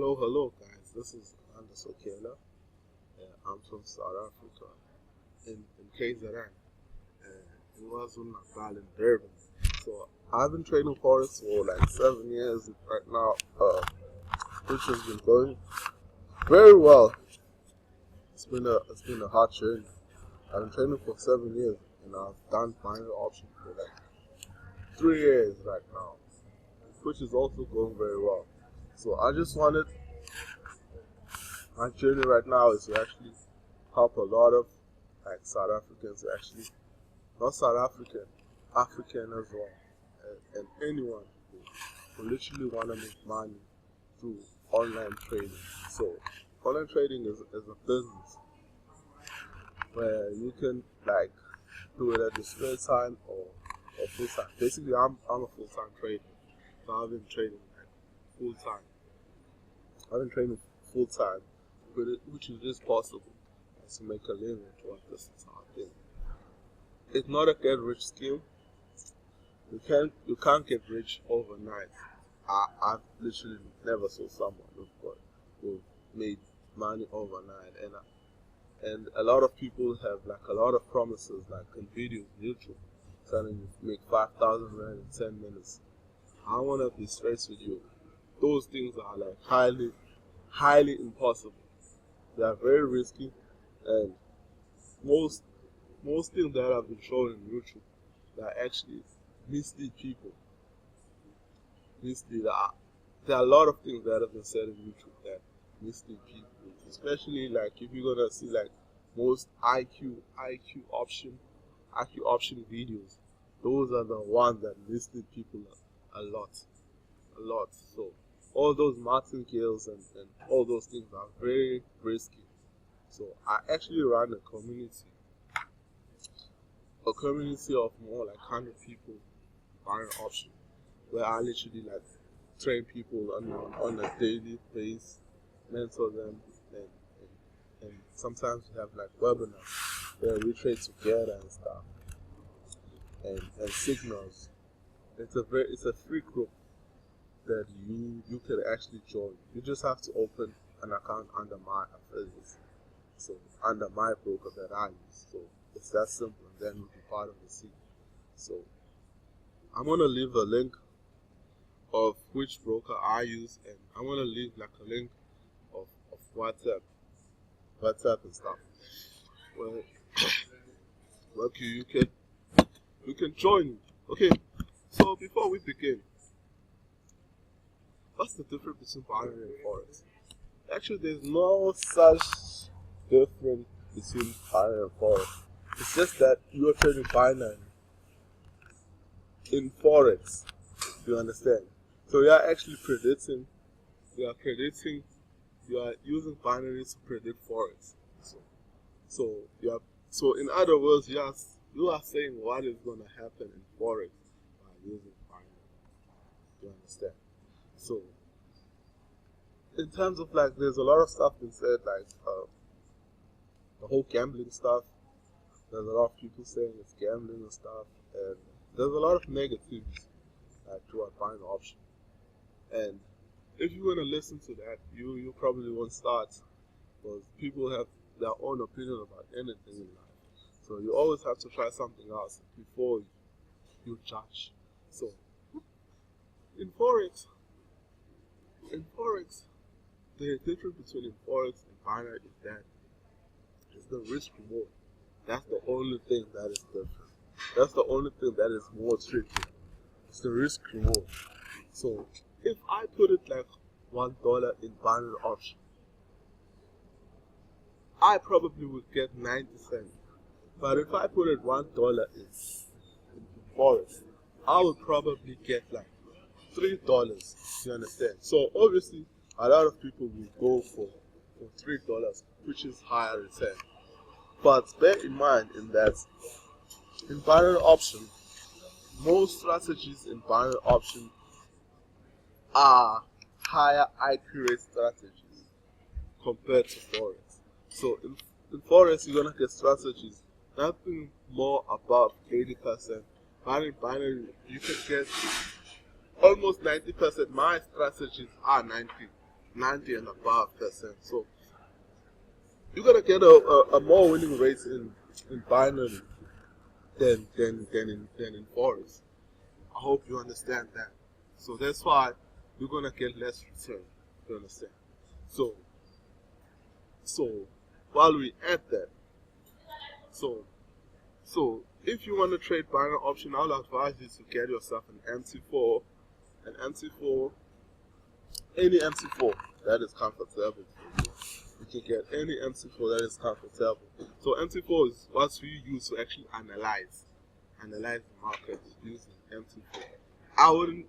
Hello, guys. This is Anders Okela. I'm from South Africa, in KZN, in KwaZulu Natal, in Durban. So I've been training forex for like 7 years right now, which has been going very well. It's been a hard journey. I've been training for 7 years, and I've done binary option for like 3 years right now, which is also going very well. So I just wanted my journey right now is to actually help a lot of like South Africans, actually not South African, African as well, and anyone who literally want to make money through online trading. So online trading is a business where you can like do it at your spare time or full time. Basically, I'm a full time trader, so I've been trading like full time. I've been training full time, which is just possible to make a living at what this is hard thing. It's not a get rich scheme. You can't get rich overnight. I've literally never saw someone who made money overnight, and a lot of people have like a lot of promises, like in videos, YouTube, telling you to make 5,000 rand in 10 minutes. I wanna be straight with you. Those things are like highly impossible. They are very risky, and most things that have been shown on YouTube that actually mislead people. There are a lot of things that have been said on YouTube that mislead people, especially like if you're gonna see like most IQ option videos. Those are the ones that mislead people a lot. So all those martingales and all those things are very risky. So I actually run a community of more like 100 people buying option, where I literally like train people on a daily basis, mentor them, and sometimes we have like webinars where we trade together and stuff, and signals. It's a free group that you can actually join. You just have to open an account under my affiliates, so under my broker that I use. So it's that simple, and then you'll be part of the scene. So I'm gonna leave a link of which broker I use, and I'm gonna leave like a link of WhatsApp and stuff. Where okay, you can join me. Okay. So before we begin, what's the difference between binary and forex? Actually, there's no such difference between binary and forex. It's just that you are trading binary in forex. You understand? So you are actually predicting. You are using binary to predict forex. So in other words, you are saying what is going to happen in forex by using binary. You understand? So in terms of like, there's a lot of stuff been said, like the whole gambling stuff. There's a lot of people saying it's gambling and stuff, and there's a lot of negatives toward buying option. And if you want to listen to that, you probably won't start, because people have their own opinion about anything in life. So you always have to try something else before you judge. So in forex, the difference between forex and binary is that it's the risk reward. That's the only thing that is different. That's the only thing that is more tricky. It's the risk reward. So if I put it like $1 in binary option, I probably would get 90 cents. But if I put it $1 in forex, I would probably get like $3. You understand? So obviously, a lot of people will go for $3, which is higher return. But bear in mind that in binary option, most strategies in binary option are higher accurate strategies compared to forex. So in forex, you're gonna get strategies nothing more above 80%. But in binary, you can get almost 90%. My strategies are 90. 90 and above %. So you're gonna get a more winning rate in binary than in forex. I hope you understand that. So that's why you're gonna get less return. You understand? So while we add that, so if you want to trade binary option, I'll advise you to get yourself an MT4, any MT4 that is comfortable for you. You can get any MT4 that is comfortable. So MT4 is what we use to actually analyze the market using MT4. I wouldn't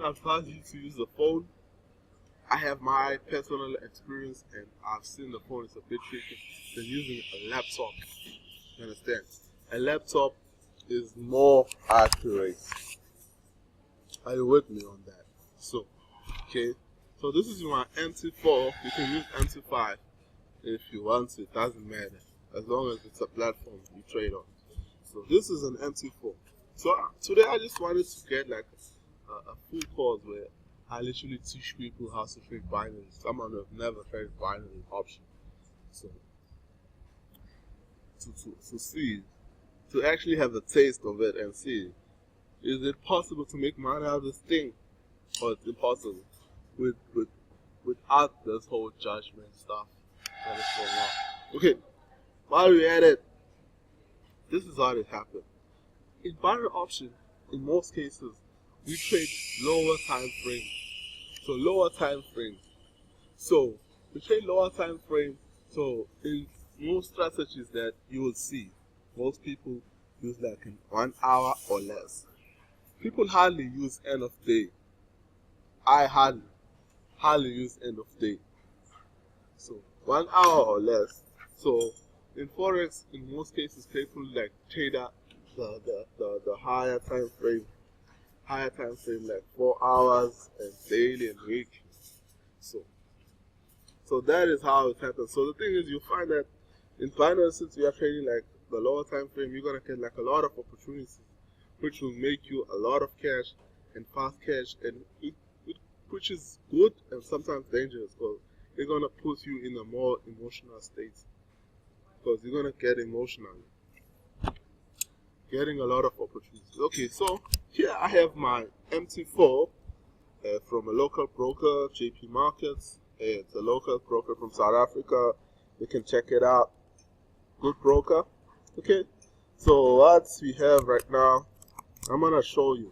advise you to use the phone. I have my personal experience, and I've seen the phone is a bit tricky than using a laptop. You understand? A laptop is more accurate. Are you with me on that? So, okay. So this is my MT4. You can use MT5 if you want to. It doesn't matter as long as it's a platform you trade on. So this is an MT4. So today I just wanted to get like a full course where I literally teach people how to trade binary. Someone who have never traded binary option. So to see, to actually have a taste of it and see, is it possible to make money out of this thing, or it's impossible without this whole judgment stuff that is going on. Okay, while we're at it, this is how it happened. In binary option, in most cases, we trade lower time frame. So lower time frame. So we trade lower time frame. So in most strategies that you will see, most people use like in 1 hour or less. People hardly use end of day. I hardly use end of day. So 1 hour or less. So in forex, in most cases, people like trade the higher time frame like 4 hours and daily and weekly. So that is how it happens. So the thing is, you find that in binary, since we are trading like the lower time frame, you're gonna get like a lot of opportunities, which will make you a lot of cash and fast cash, and which is good and sometimes dangerous, because it's gonna put you in a more emotional state, because you're gonna get emotional, getting a lot of opportunities. Okay, so here I have my MT4 from a local broker, JP Markets. It's a local broker from South Africa. You can check it out. Good broker. Okay, so what we have right now, I'm gonna show you,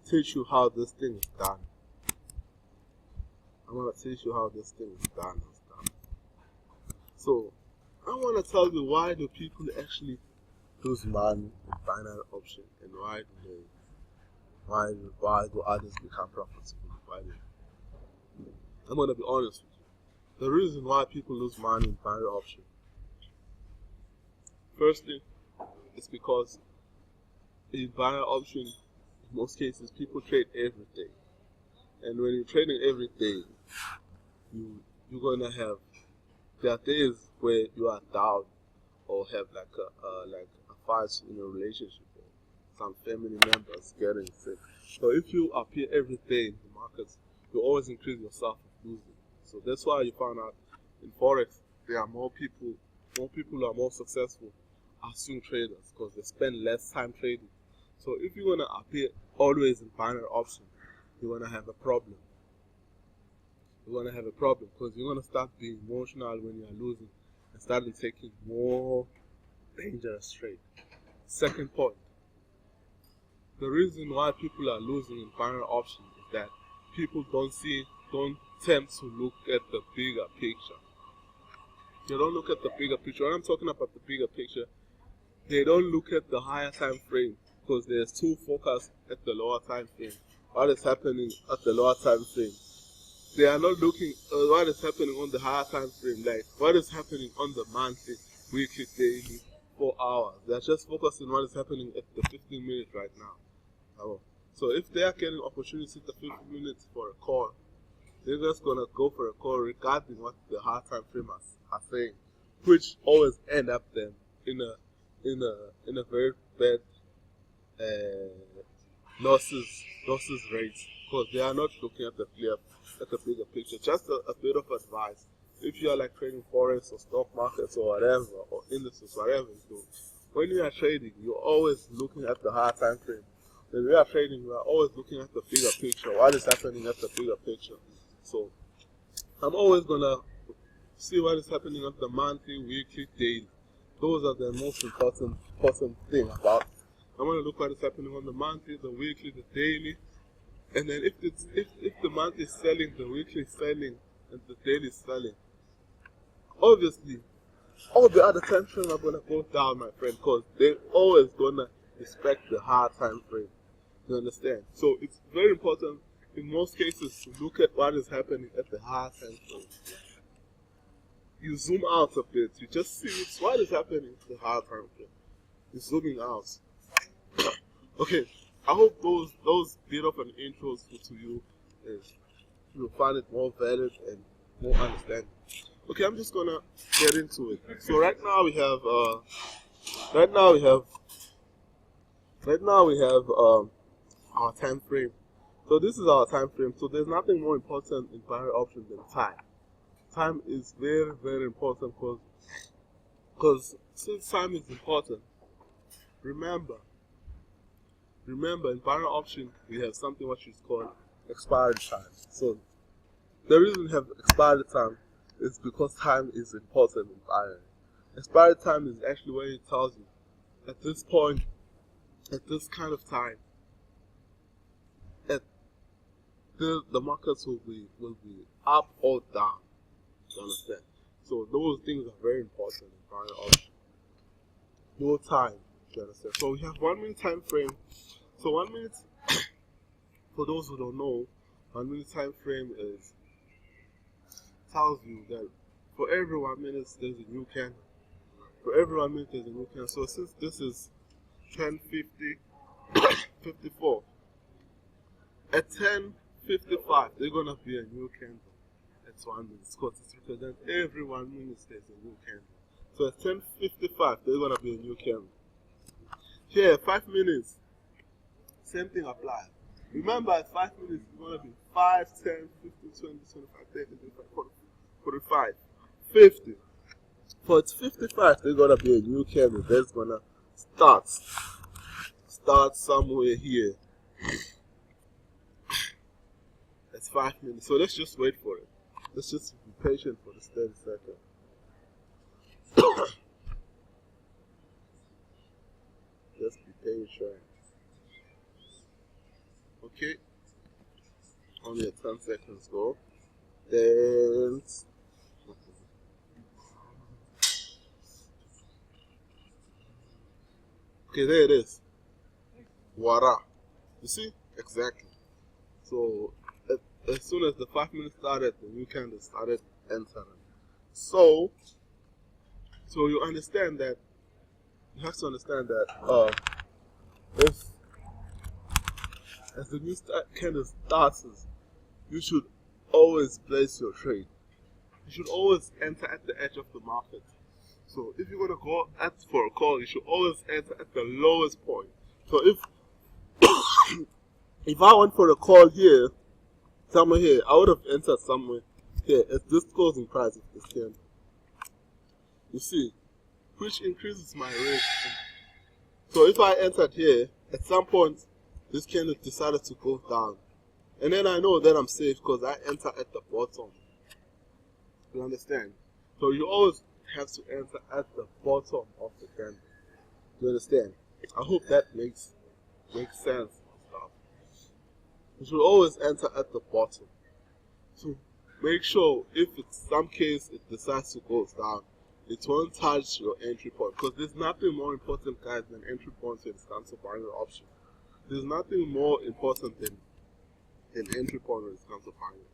teach you how this thing is done. So I want to tell you, why do people actually lose money in binary option, and why do others become profitable? I'm gonna be honest with you. The reason why people lose money in binary option, firstly, it's because in binary option, in most cases, people trade every day, and when you're trading every day, you're gonna have, there are days where you are down, or have like a fight in a relationship, or some family members getting sick. So if you appear every day in the markets, you always increase yourself of losing. So that's why you find out in forex there are more people are more successful as swing traders, because they spend less time trading. So if you wanna appear always in binary option, you're gonna have a problem. Because you're gonna start being emotional when you are losing, and start taking more dangerous trade. Second point, the reason why people are losing in binary option is that people don't tend to look at the bigger picture. They don't look at the bigger picture. When I'm talking about the bigger picture, they don't look at the higher time frame, because there's too focused at the lower time frame. What is happening at the lower time frame? They are not looking at what is happening on the higher time frame, like what is happening on the monthly, weekly, daily, 4 hours. They are just focusing on what is happening at the 15 minutes right now. So if they are getting opportunity at the 15 minutes for a call, they're just gonna go for a call regarding what the higher time framers are saying, which always end up them in a very bad losses rate, because they are not looking at the bigger picture. Just a bit of advice: if you are like trading forex or stock markets or whatever, or indices, whatever you do, when you are trading, you're always looking at the higher time frame. When we are trading, we are always looking at the bigger picture. What is happening at the bigger picture? So I'm always gonna see what is happening at the monthly, weekly, daily. Those are the most important thing about it. I'm gonna look what is happening on the monthly, the weekly, the daily, and then if the month is selling, the weekly is selling, and the daily is selling, obviously all the other time frames are gonna go down, my friend, because they're always gonna respect the higher time frame. You understand? So it's very important in most cases to look at what is happening at the higher time frame. You zoom out a bit, you just see what is happening at the higher time frame. You're zooming out. Okay, I hope those bit of an intro to you is you'll find it more valid and more understanding. Okay, I'm just gonna get into it. So right now we have our time frame. So this is our time frame. So there's nothing more important in binary option than time. Time is very, very important because since time is important, remember in binary option we have something what is called expiry time. So the reason we have expiry time is because time is important in binary. Expiry time is actually where it tells you at this point, at this kind of time, the markets will be up or down. You understand? So those things are very important in binary option. No time. You understand? So we have 1 minute time frame. So 1 minute, for those who don't know, 1 minute time frame tells you that for every 1 minute there's a new candle. For every 1 minute there's a new candle. So since this is 10:54, at 10:55 there's gonna be a new candle. That's 1 minute because it's represent every 1 minute there's a new candle. So at 10:55 there's gonna be a new candle. Here 5 minutes, same thing applies. Remember at 5 minutes it's gonna be 5, 10, 15, 20, 25, 30, 35, 40, 45, 50. For it's 55 there's gonna be a new candle that's gonna start somewhere here. It's 5 minutes. So let's just wait for it. Let's just be patient for this 30 seconds. Just be patient. Okay. Only a 10 seconds go. Then okay, there it is. Voila. You see? Exactly. So as soon as the 5 minutes started, the new candle started entering. So you understand that you have to understand that if as the new candle starts, you should always place your trade. You should always enter at the edge of the market. So if you're gonna go for a call, you should always enter at the lowest point. So if I went for a call here, somewhere here, I would have entered somewhere here at this closing price of this candle. You see, which increases my risk. So if I entered here, at some point, this candle decided to go down. And then I know that I'm safe because I enter at the bottom. You understand? So you always have to enter at the bottom of the candle. You understand? I hope that makes sense. You should always enter at the bottom. So make sure if it's some case it decides to go down, it won't touch your entry point. Because there's nothing more important, guys, than entry points when it comes to binary option. There's nothing more important than entry point when it comes to binary.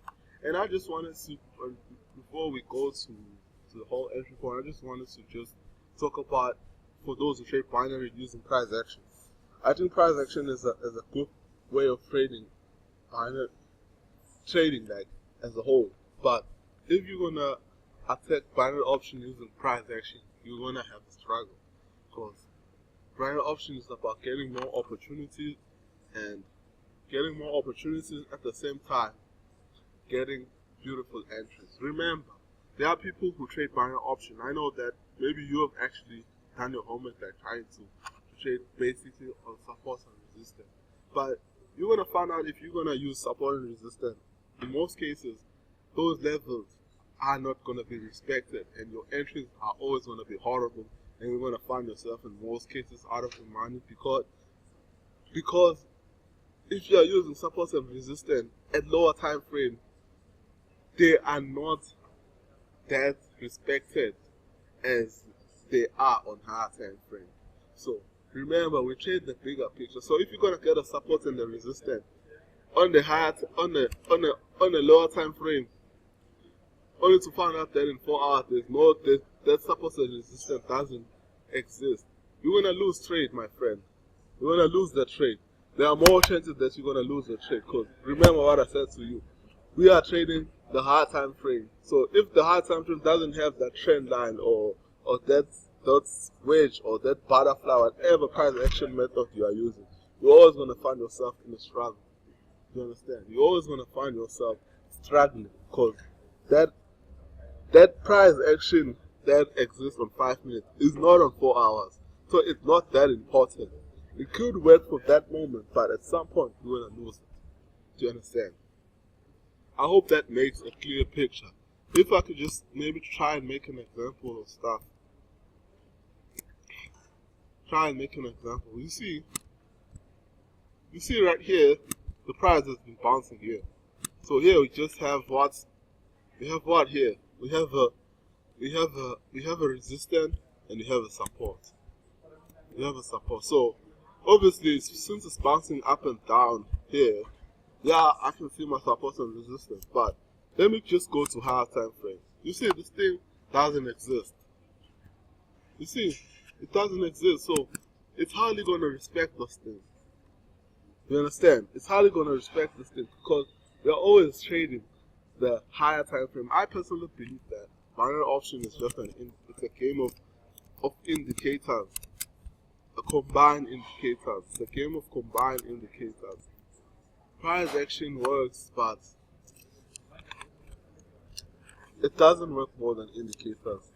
And I just wanted to, before we go to the whole entry point, I just wanted to just talk about, for those who trade binary using price action. I think price action is a good way of trading binary trading, like as a whole. But if you're gonna attack binary option using price action, you're gonna have a struggle, because binary option is about getting more opportunities and getting more opportunities at the same time, getting beautiful entries. Remember, there are people who trade binary option. I know that maybe you have actually done your homework by trying to trade basically on support and resistance. But you're going to find out if you're going to use support and resistance. In most cases, those levels are not going to be respected, and your entries are always going to be horrible, and you're going to find yourself in most cases out of your money because if you are using support and resistance at lower time frame, they are not that respected as they are on higher time frame. So remember, we trade the bigger picture. So if you're gonna get a support and the resistance on the lower time frame, only to find out that in 4 hours that support and resistance doesn't exist, you're gonna lose trade, my friend. You're gonna lose the trade. There are more chances that you're gonna lose the trade. Because remember what I said to you, we are trading the high time frame. So if the high time frame doesn't have that trend line or that wedge or that butterfly, whatever price action method you are using, you're always gonna find yourself in a struggle. You understand? You're always gonna find yourself struggling because that price action that exists on 5 minutes is not on 4 hours. So it's not that important. It could work for that moment, but at some point you're gonna lose it. Do you understand? I hope that makes a clear picture. If I could just maybe try and make an example of stuff. Try and make an example. You see right here, the price has been bouncing here. So here we just have what? We have what here? We have a resistance and we have a support. We have a support. So obviously, since it's bouncing up and down here, yeah, I can see my support and resistance. But let me just go to higher time frame. You see, this thing doesn't exist. You see, it doesn't exist. So it's hardly going to respect this thing. You understand? It's hardly going to respect this thing because we're always trading the higher time frame. I personally believe that binary option is just it's a game of indicators. A combined indicators. It's a game of combined indicators. Price action works, but it doesn't work more than indicators.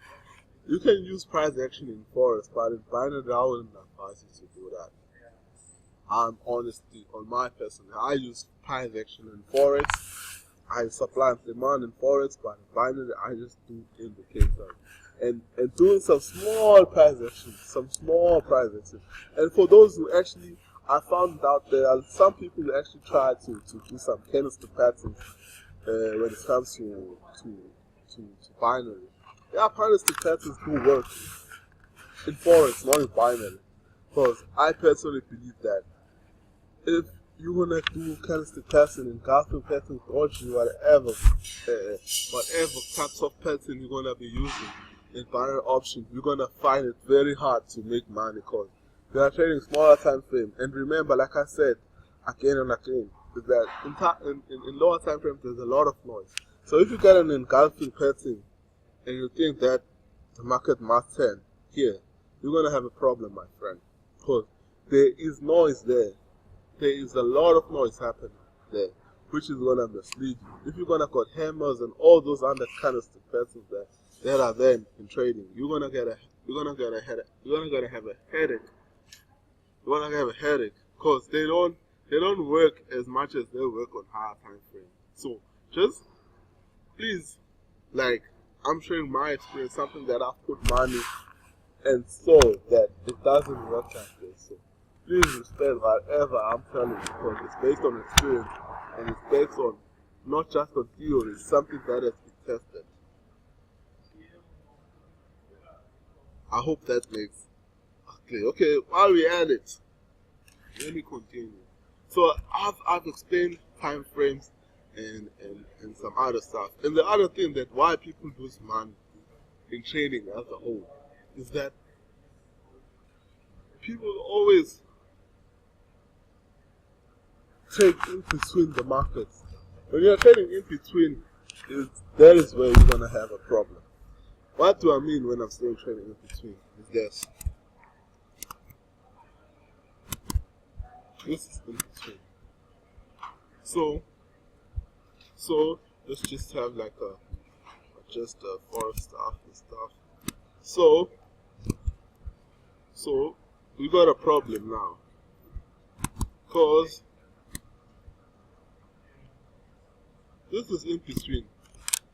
You can use price action in forex, but in binary, I wouldn't advise you to do that. Honestly, on my personal, I use price action in forex. I supply and demand in forex, but in binary, I just do indicators. And doing some small price action, And for those who actually, I found out there are some people who actually try to do some candlestick patterns when it comes to binary. Yeah, candlestick patterns do work in forex, not in binary. Because I personally believe that if you wanna do candlestick pattern and engulfing pattern, dodging, whatever types of pattern you're gonna be using in binary option, you're gonna find it very hard to make money because they are trading smaller time frame. And remember, like I said again and again, is that in lower time frames there's a lot of noise. So if you get an engulfing pattern and you think that the market must turn here, you're gonna have a problem, my friend, because there is noise there. There is a lot of noise happening there, which is gonna mislead you. If you're gonna got hammers and all those other kind of patterns that are there in trading, you're gonna have a headache. You're gonna have a headache because they don't work as much as they work on higher time frame. So just please, like, I'm sharing my experience, something that I've put money and saw that it doesn't work like this. So please respect whatever I'm telling you because it's based on experience and it's based on not just on theory, it's something that has been tested. I hope that makes clear. Okay, while we at it, let me continue. So I've explained time frames and some other stuff. And the other thing that why people lose money in trading as a whole is that people always trade in between the markets. When you're trading in between, that is where you're gonna have a problem. What do I mean when I'm saying trading in between? Is this. This is in between. So let's just have like just forex stuff and stuff. So we got a problem now, cause this is in between.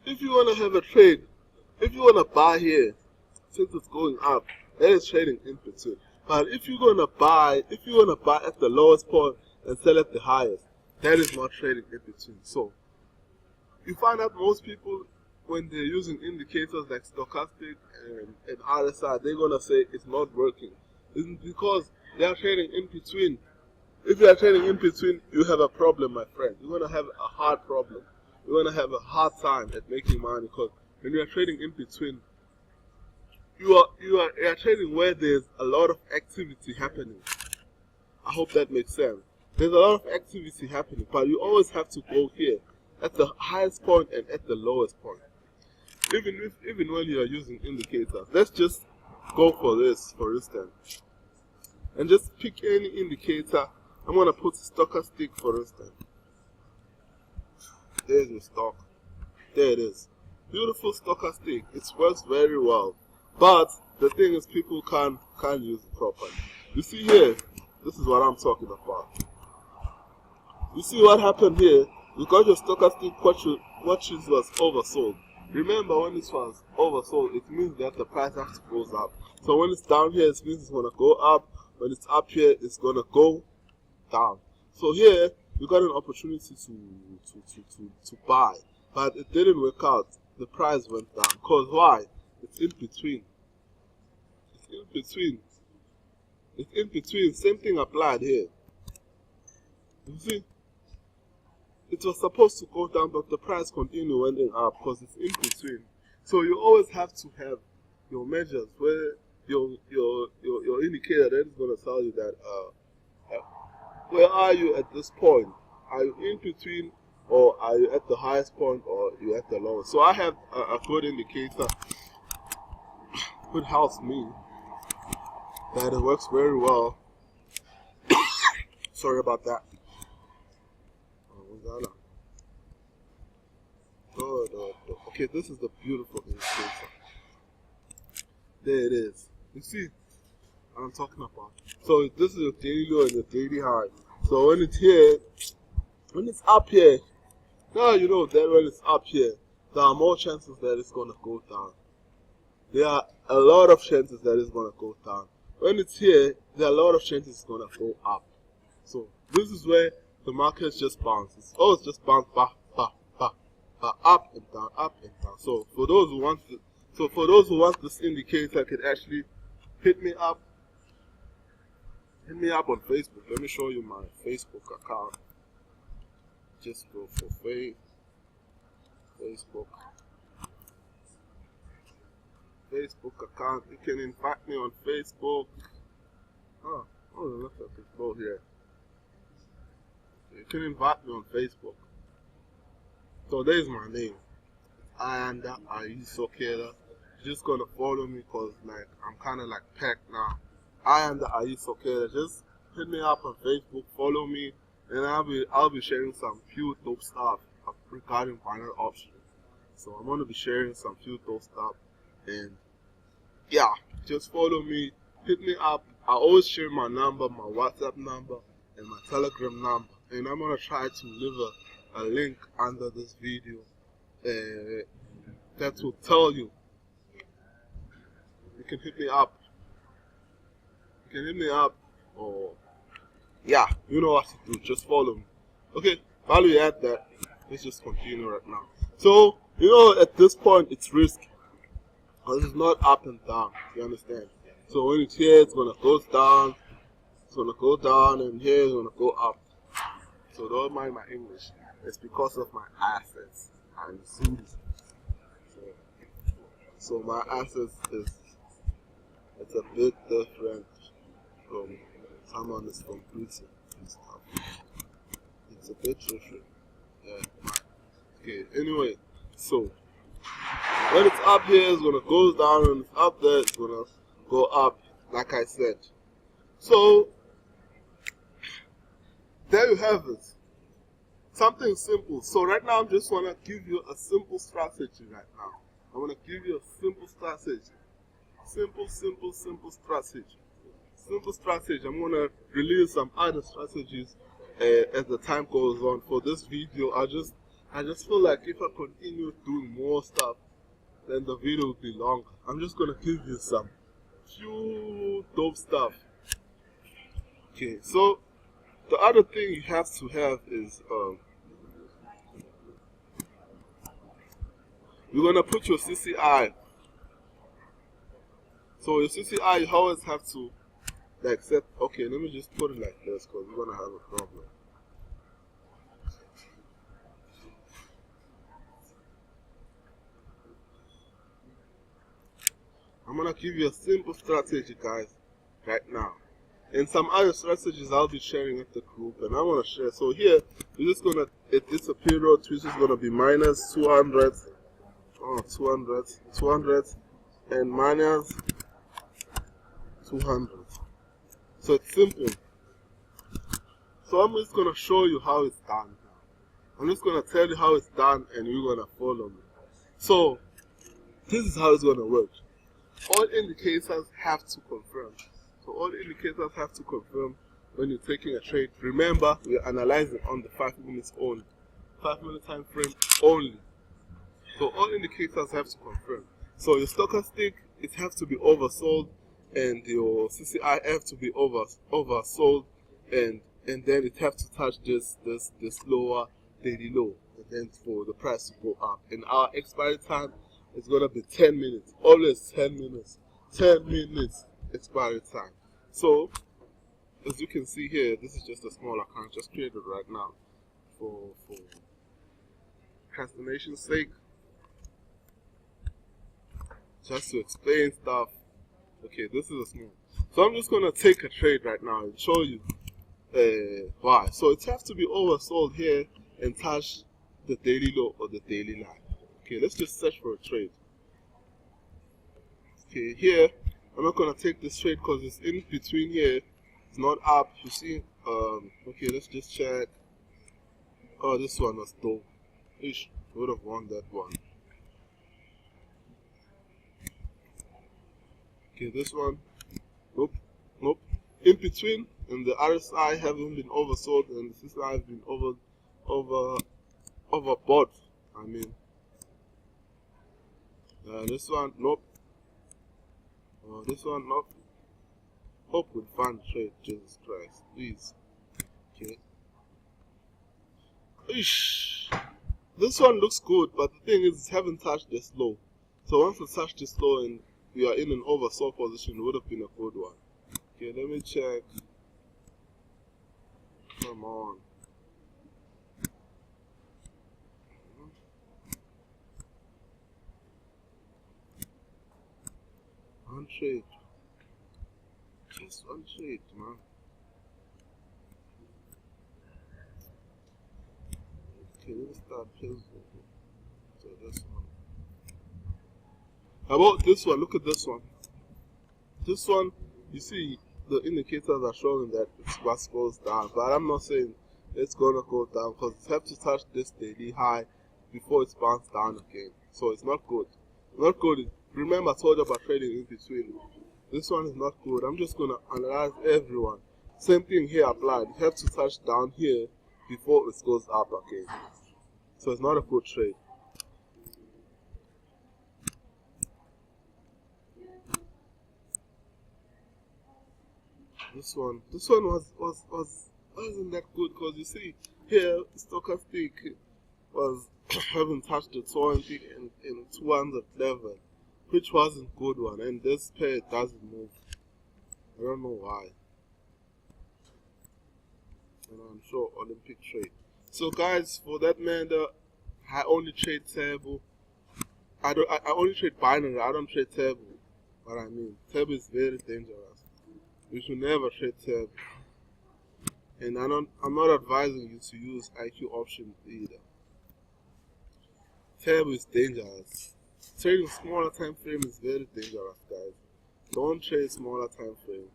If you wanna have a trade, if you wanna buy here, since it's going up, that is trading in between. But if you wanna buy at the lowest point and sell at the highest, that is not trading in between. So you find out most people, when they're using indicators like stochastic and RSI, they're gonna say it's not working. It's because they are trading in between. If you are trading in between, you have a problem, my friend. You're gonna have a hard problem. You're gonna have a hard time at making money, because when you are trading in between, you are trading where there's a lot of activity happening. I hope that makes sense. There's a lot of activity happening, but you always have to go here at the highest point and at the lowest point. Even when you are using indicators, let's just go for this, for instance, and just pick any indicator. I'm gonna put stochastic, for instance. There's your stock. There it is. Beautiful stochastic. It works very well. But the thing is, people can't use it properly. You see here, this is what I'm talking about. You see what happened here? You got your stochastic watches was oversold. Remember, when this was oversold, it means that the price has to go up. So when it's down here, it means it's gonna go up. When it's up here, it's gonna go down. So here you got an opportunity to buy, but it didn't work out. The price went down. Cause why? It's in between. It's in between. It's in between. Same thing applied here. You see? It was supposed to go down, but the price continued wending up because it's in between. So you always have to have your measures where your indicator that is going to tell you that where are you at this point? Are you in between, or are you at the highest point, or are you at the lowest? So I have a good indicator, which helps me, that it works very well. Sorry about that. Okay, this is the beautiful indicator. There it is. You see what I'm talking about. So this is your daily low and your daily high. So when it's here, when it's up here, now you know that when it's up here, there are more chances that it's gonna go down. There are a lot of chances that it's gonna go down. When it's here, there are a lot of chances it's gonna go up. So this is where the market just bounces. Oh, it's just bounce back, up and down, up and down. So for those who want this indicator, can actually hit me up on Facebook. Let me show you my Facebook account. Just go for Facebook account. You can invite me on Facebook. Oh, look at this go here. You can invite me on Facebook. So there's my name. Ayanda Ayisokela. You're just gonna follow me because like I'm kinda like packed now. Ayanda Ayisokela. Just hit me up on Facebook, follow me, and I'll be sharing some few dope stuff regarding binary options. So I'm gonna be sharing some few dope stuff, and yeah, just follow me, hit me up. I always share my number, my WhatsApp number, and my Telegram number, and I'm gonna try to leave a link under this video that will tell you. You can hit me up. Or yeah, you know what to do. Just follow me. Okay, while we at that, let's just continue right now. So you know, at this point, it's risky. Because it's not up and down. You understand? So when it's here, it's gonna go down. It's gonna go down, and here it's gonna go up. So don't mind my English. It's because of my assets and Zooms. So my assets it's a bit different from someone that's computing and stuff. It's a bit different. Yeah. Okay. Anyway, so when it's up here, it's gonna go down, and it's up there, it's gonna go up. Like I said. So there you have it. something simple. So right now I'm just want to give you a simple strategy right now. I want to give you a simple strategy. Simple strategy. Simple strategy. I'm going to release some other strategies as the time goes on. For this video, I just feel like if I continue doing more stuff, then the video will be longer. I'm just going to give you some few dope stuff. Okay, so the other thing you have to have is you're going to put your CCI. So your CCI, you always have to like set, okay, let me just put it like this because we're going to have a problem. I'm going to give you a simple strategy, guys, right now. And some other strategies I'll be sharing with the group, and I want to share. So here, we're just going to, it's a period which is going to be minus 200, 200, and minus 200. So it's simple. So I'm just going to show you how it's done. I'm just going to tell you how it's done, and you're going to follow me. So this is how it's going to work. All indicators have to confirm. So all indicators have to confirm when you're taking a trade. Remember, we're analyzing on the 5 minutes only. 5 minute time frame only. So all indicators have to confirm. So your stochastic, it has to be oversold, and your CCI have to be oversold, and then it has to touch this lower daily low, and then for the price to go up. And our expiry time is gonna be 10 minutes. Always 10 minutes. 10 minutes expiry time. So as you can see here, this is just a small account just created right now for procrastination's sake, just to explain stuff. Okay, this is a small. So I'm just gonna take a trade right now and show you why. So it has to be oversold here and touch the daily low or the daily line. Okay, let's just search for a trade. Okay, here I'm not gonna take this trade because it's in between here. It's not up. You see? Okay, let's just check. Oh, this one was dope. Ish, would have won that one. Okay, this one. Nope. In between, and the RSI haven't been oversold, and the CCI has been overbought. I mean, this one, nope. This one, nope. Hope we find trade. Jesus Christ, please. Okay. Ish. This one looks good, but the thing is, it haven't touched this low. So once it touched this low and we are in an oversold position, it would have been a good one. Okay, let me check. Come on. One trade. Just one trade, man. Okay, let's start pencil. So this one. How about this one? Look at this one. This one, you see, the indicators are showing that it's what goes down, but I'm not saying it's gonna go down because it has to touch this daily high before it bounces down again. So it's not good. Not good. Remember, I told you about trading in between. This one is not good. I'm just gonna analyze everyone. Same thing here applied. You have to touch down here before it goes up again. So it's not a good trade. This one wasn't that good because you see here stochastic was haven't touched the 20 and 200 level, which wasn't good one, and this pair doesn't move. I don't know why. And I'm sure Olympic trade. So guys, for that matter, I only trade table. I only trade binary. I don't trade table. What I mean, table is very dangerous. You should never trade tab, and I'm not advising you to use IQ option either. Tab is dangerous. Trading smaller time frame is very dangerous, guys. Don't trade smaller time frame.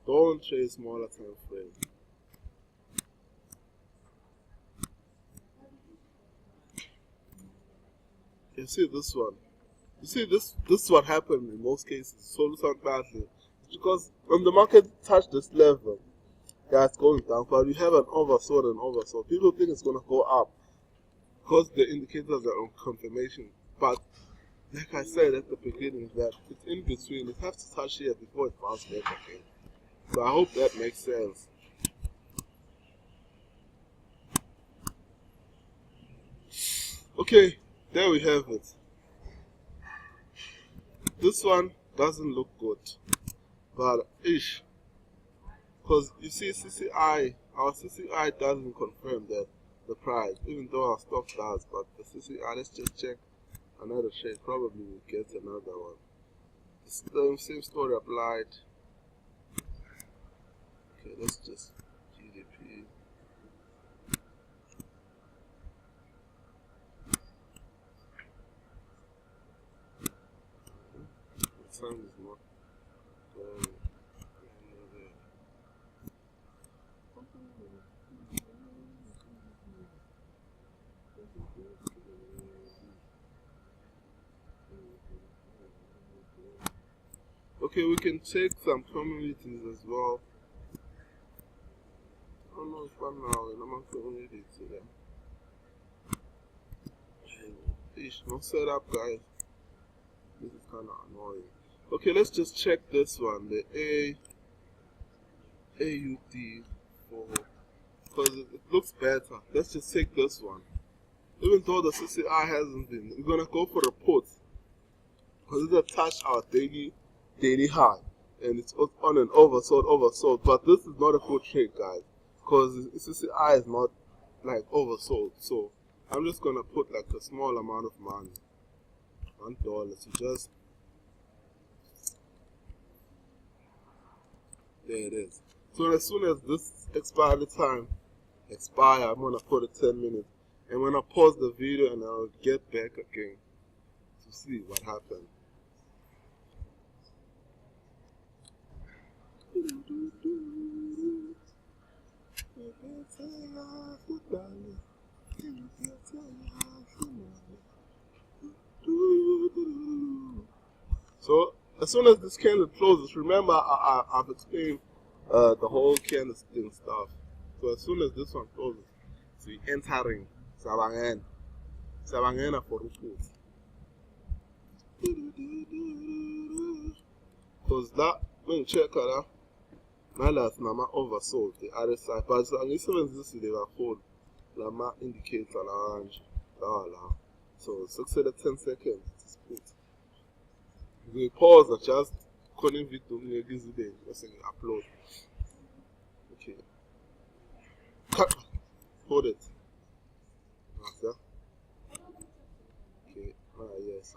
Don't trade smaller time frame. You see this one. You see this is what happened in most cases. So sound badly. It's because when the market touched this level, yeah, it's going down, but you have an oversold and oversold. People think it's gonna go up because the indicators are on confirmation. But like I said at the beginning, that it's in between. It has to touch here before it bounces back again. So I hope that makes sense. Okay, there we have it. This one doesn't look good, but ish, because you see our CCI doesn't confirm that the price, even though our stock does, but the CCI, let's just check another shade, probably we'll get another one. The same story applied. Okay, let's just GDP. The sound is not going. Okay, we can check some communities as well. I don't know if I'm now in among communities today. Ish, no setup, guys. This is kind of annoying. Okay, let's just check this one, the AUD for, because it looks better. Let's just take this one. Even though the CCI hasn't been, we're gonna go for reports because it's attached our daily high, and it's on an oversold. But this is not a good trade, guys, because CCI is not like oversold. So I'm just gonna put like a small amount of money, $1, to just, there it is. So as soon as this expiry time expire, I'm gonna put it 10 minutes. And when I pause the video and I'll get back again to see what happened. So as soon as this candle closes, remember I've explained the whole candlestick stuff. So as soon as this one closes, so we're entering Sabangena for reports. Because that, when you check it out, Nalas Nama oversold the RSI, but angisebenzisi le kakhulu lama indicator la kanje lawa. So sekusele 10 seconds to put. We pause just calling video ngeke bese ngi-upload. Okay. Cut. Hold it. Okay. Yes.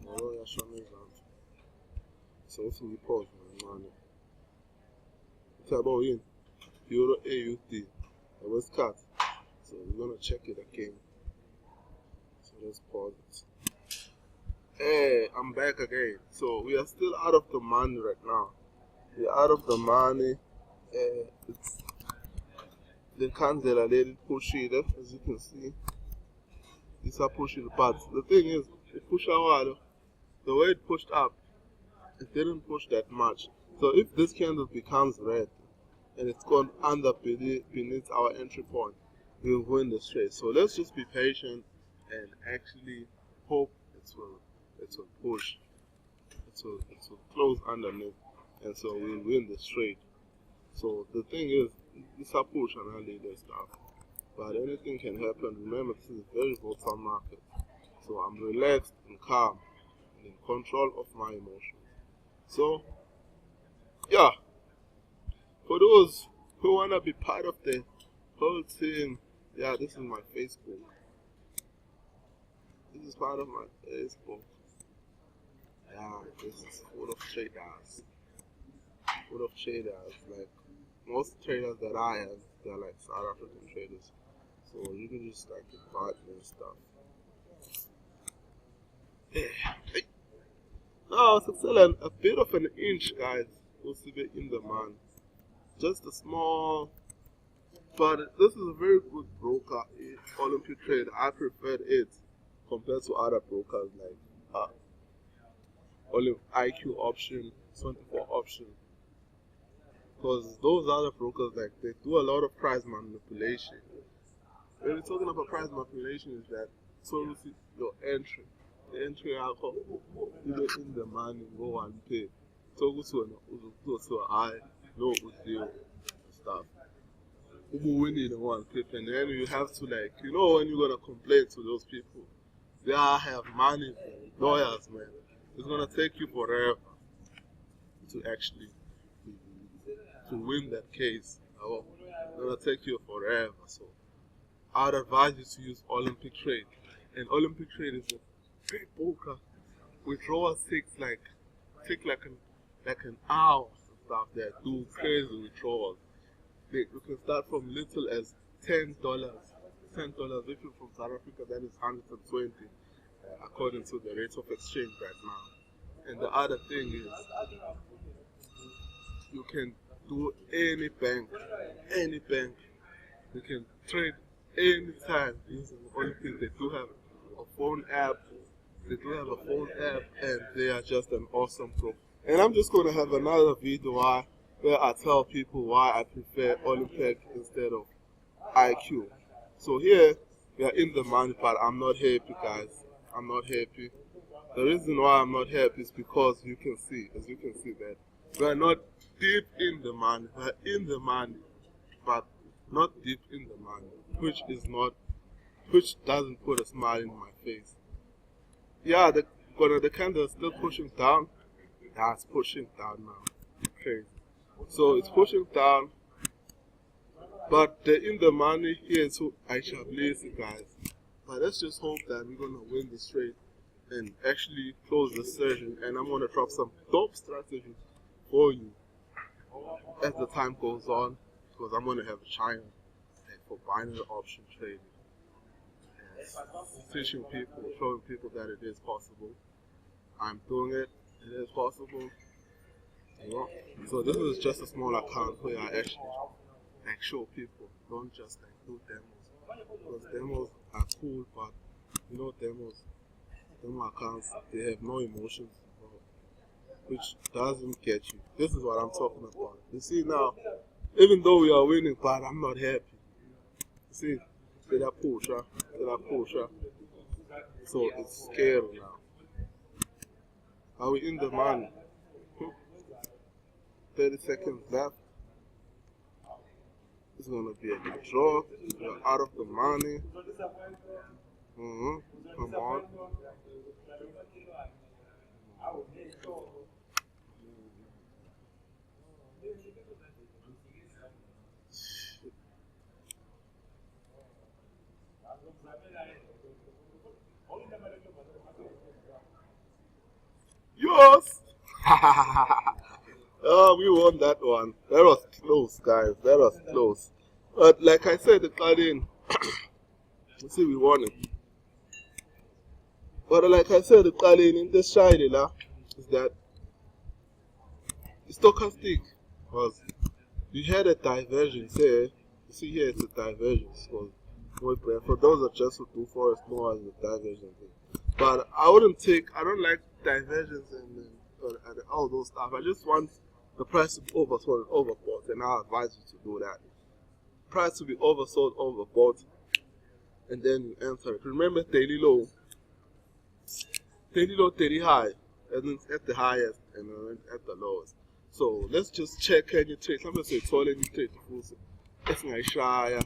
No, yasho mezansi. So if we pause man. About in Euro AUD, it was cut, so we're gonna check it again. So let's pause it. Hey, I'm back again. So we are still out of the money right now. We're out of the money. It's the candle a little pushy, as you can see. These are pushing, but the thing is, it pushed a while. The way it pushed up, it didn't push that much. So if this candle becomes red, and it's gone under beneath our entry point, we'll win the trade. So let's just be patient and actually hope it will push. It will close underneath, and so we'll win the trade. So the thing is, it's a push and all that stuff, but anything can happen. Remember, this is a very volatile market, so I'm relaxed and calm and in control of my emotions. So yeah. For those who want to be part of the whole team, yeah, this is my Facebook. This is part of my Facebook. Yeah, this is full of traders. Full of traders. Like, most traders that I have, they're like South African traders. So you can just like invite me and stuff. Hey. Now, it's still a bit of an inch, guys. We'll see it in the man. Just a small, but this is a very good broker, Olympic Trade. I preferred it compared to other brokers like only IQ option, 24 option. Because those other brokers, like, they do a lot of price manipulation. When we're talking about price manipulation, is that so you see your entry, the entry alcohol, either in the money, go and pay. So go to I no deal stuff. Who winning the one clip, and then you have to, like, when you're gonna complain to those people, they all have money, lawyers, man. It's gonna take you forever to actually to win that case. It's gonna take you forever. So I'd advise you to use Olympic Trade, and Olympic Trade is a great broker. Withdrawals take like an hour and stuff. They do crazy withdrawals. You can start from little as $10. $10 if you're from South Africa, that is 120 according to the rate of exchange right now. And the other thing is, you can do any bank. You can trade anytime using Olympic. They do have a phone app. And they are just an awesome pro. And I'm just gonna have another video where I tell people why I prefer Olympic instead of IQ. So here we are in the money, but I'm not happy, guys. I'm not happy. The reason why I'm not happy is because as you can see that we are not deep in the money. We are in the money, but not deep in the money, which doesn't put a smile in my face. Yeah, the candle is still pushing down. Yeah, it's pushing down now. Okay, so it's pushing down, but in the money here, so I shall bless you guys. But let's just hope that we're gonna win this trade and actually close the session. And I'm gonna drop some dope strategies for you as the time goes on, because I'm gonna have a channel for binary option trading. Teaching people, showing people that it is possible. I'm doing it. It is possible. So this is just a small account where I actually show people. Don't just do demos. Because demos are cool, but demo accounts, they have no emotions, which doesn't get you. This is what I'm talking about. You see now, even though we are winning, but I'm not happy. You see? That push. So it's scary now. Are we in the money? 30 seconds left. It's gonna be a good draw. We're out of the money. Come on. Yes! Oh, we won that one. That was close, guys. That was close. But like I said, the Claudine, you see, we won it. But like I said, the Claudine in this shiny is that it's stochastic. Because you had a divergence here. You see here, it's a divergence. For those that just do forest, know as a divergence. But I don't like divergence and all those stuff. I just want the price to be oversold and overbought, and I advise you to do that. Price to be oversold, overbought, and then you enter it. Remember daily low, daily high, and then at the highest and then at the lowest. So let's just check, can you trade? Sometimes say it's all any trade to full. It's not shy,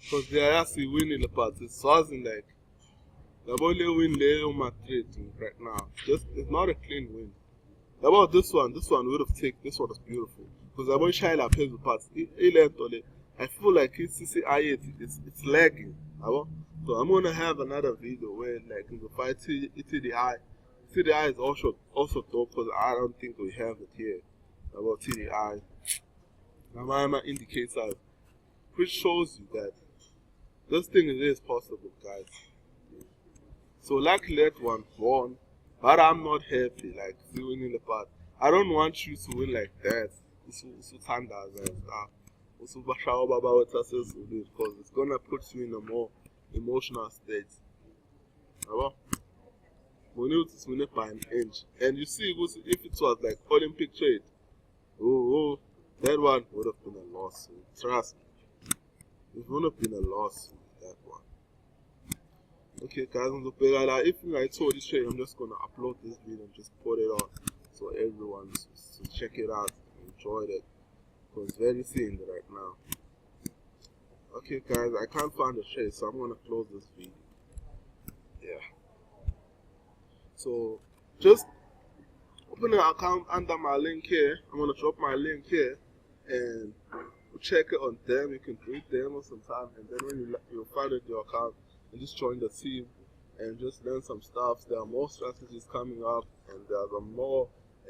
because they are actually winning the party. So I was like, the only win there on my trading right now. It's not a clean win. About this one would have taken. This one is beautiful because I want shy like the parts. I feel like it's lagging. So I'm gonna have another video where like in the fight TDI. TDI is also dope because I don't think we have it here about TDI. My indicator, which shows you that this thing is possible, guys. So luckily that one won, but I'm not happy like winning the part. I don't want you to win like that. Because it's gonna put you in a more emotional state. Well, we notice we by an inch. And you see, if it was like Olympic trade, oh, that one would have been a lawsuit. Trust me. It would have been a lawsuit, that one. Okay, guys, if I told this trade, I'm just gonna upload this video and just put it on so everyone to check it out and enjoy it. Because it's very thin right now. Okay, guys, I can't find the trade, so I'm gonna close this video. Yeah. So just open an account under my link here. I'm gonna drop my link here and check it on them. You can create them or sometime, and then when you find out your account and just join the team and just learn some stuff. There are more strategies coming up, and there are more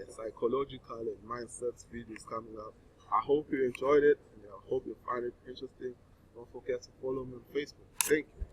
psychological and mindset videos coming up. I hope you enjoyed it, and I hope you find it interesting. Don't forget to follow me on Facebook. Thank you.